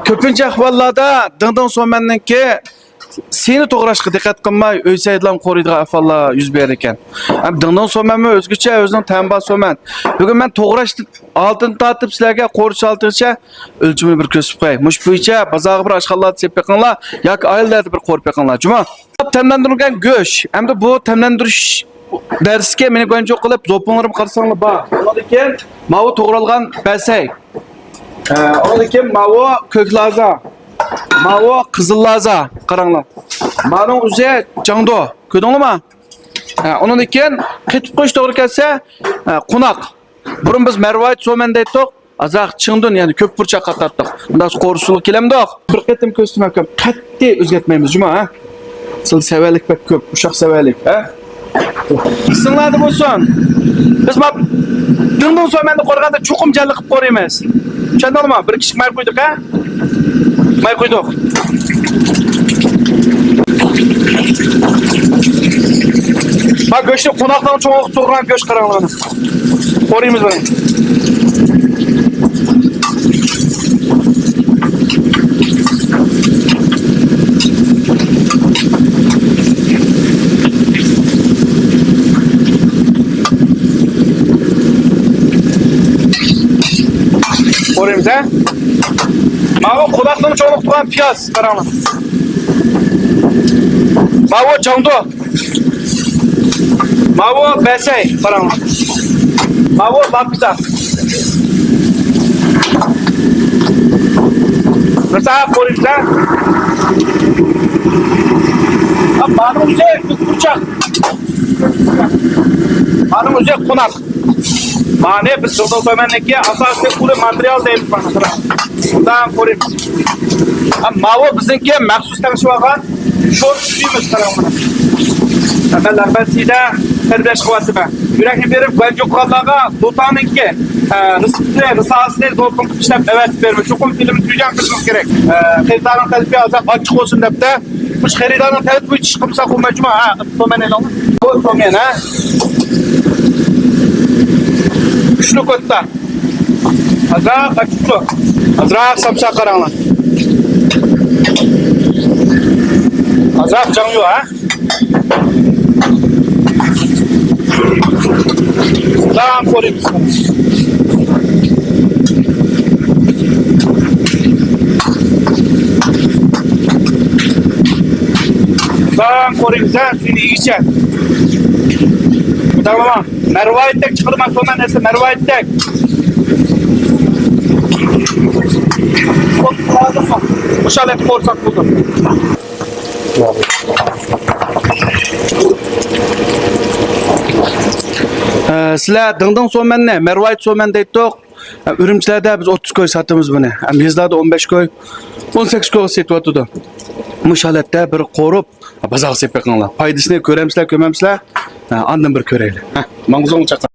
Ko'pincha ahvollarda dingding so'manniki seni to'g'rashga diqqat qilmay o'ysaydigan qo'riydigan ahvollar yuz berar ekan. Dingding so'manmi o'zgacha o'zining tamba so'man. Bugun men to'g'rashni oltin tortib sizlarga qo'rish oltircha o'lchimini bir ko'rsatib qo'yay. Mush bo'yicha bozorga bir oshxonalarni sepib beqinglar yoki oilalarda bir qo'rib beqinglar. Juma. Tamlantirilgan go'sht. Hamda bu tamlantirish darsga meni go'njoq qilib zo'pinlarim qarsanglar bor. Undan keyin mavu to'g'ralgan basak. Ondan keyin mavu ko'k laza. Mavu qizil laza. Qaranglar. Ma'lum o'zi jangdo. Ko'rdinglarmi? Ondan keyin qetib qo'yish to'g'ri kelsa, qo'noq. Burun biz marvoyat so'man deydik. Azaq chingdin, ya'ni ko'p burchaq qatardik. Bundan qo'rishlik kelamdi. Bir qatim ko'rsatma ko'p. Qat'iy o'zgartmaymiz, juma, ha? Sil severlik bak ko'p, uşaq severlik, ha? Sizlarda bo'lsin. Biz dingding so'manni qo'rganda cho'qim jalli qilib qo'raymiz. Tushundingmi? Bir kishi may qo'ydik, ha? May qo'ydik. Bak go'shtni qo'noqdan cho'q turgan go'sht qaranglar. Qo'raymiz buni. Qo'raymiz, ha? Mana qo'noqdan cho'q turgan piyoz qaranglar. Mana jangdo. Mana basay qaranglar. Mana lapita. Mesela qo'raymiz, ha? Mana o'zi burchaq. Mana o'zi qo'noq. Mane biz dingding so'manniki asosiy puli material deymiz mana. Bundan qo'raymiz. Mavu bizniki maxsus tanishib olgan sho'r suyimiz qaranglar. Ben arbasida tarbiyash qilyapman. Yurakni berib banjoqlarga do'taninki risolasini zo'pin qilib ishlab avat bermiz. Cho'qim filmni tujan qilishimiz kerak. Xaridorning talabi azab ochiq bo'lsin debda. Bu xaridorning talabi bo'yicha ish qilsa qo'ymajma, ha, so'man e'lon. Bu so'man, ha. Kuchli ko'tda. Azaq achchiq. Azraq samsa qaranglar. Azaq jangyo, ha. Lan qo'raymiz. Lan qo'raymiz, ha, seni iyicha. Tamam. Mervayettek çıkırma so'man esa mervayettek. O'shalar qo'rsak bo'ldi. Sizlar dingding so'manni marvoyat so'man deydik. Urumchilarda biz 30 koy satamiz buni. Yezlarda 15 koy, 18 koy setyapti. Mush holatda bir qo'rib bozor sepib qo'yinglar. Foydasini ko'ramsizlar, ko'mamsizlar. Andan bir ko'raylik. Mang'uzon chaqa.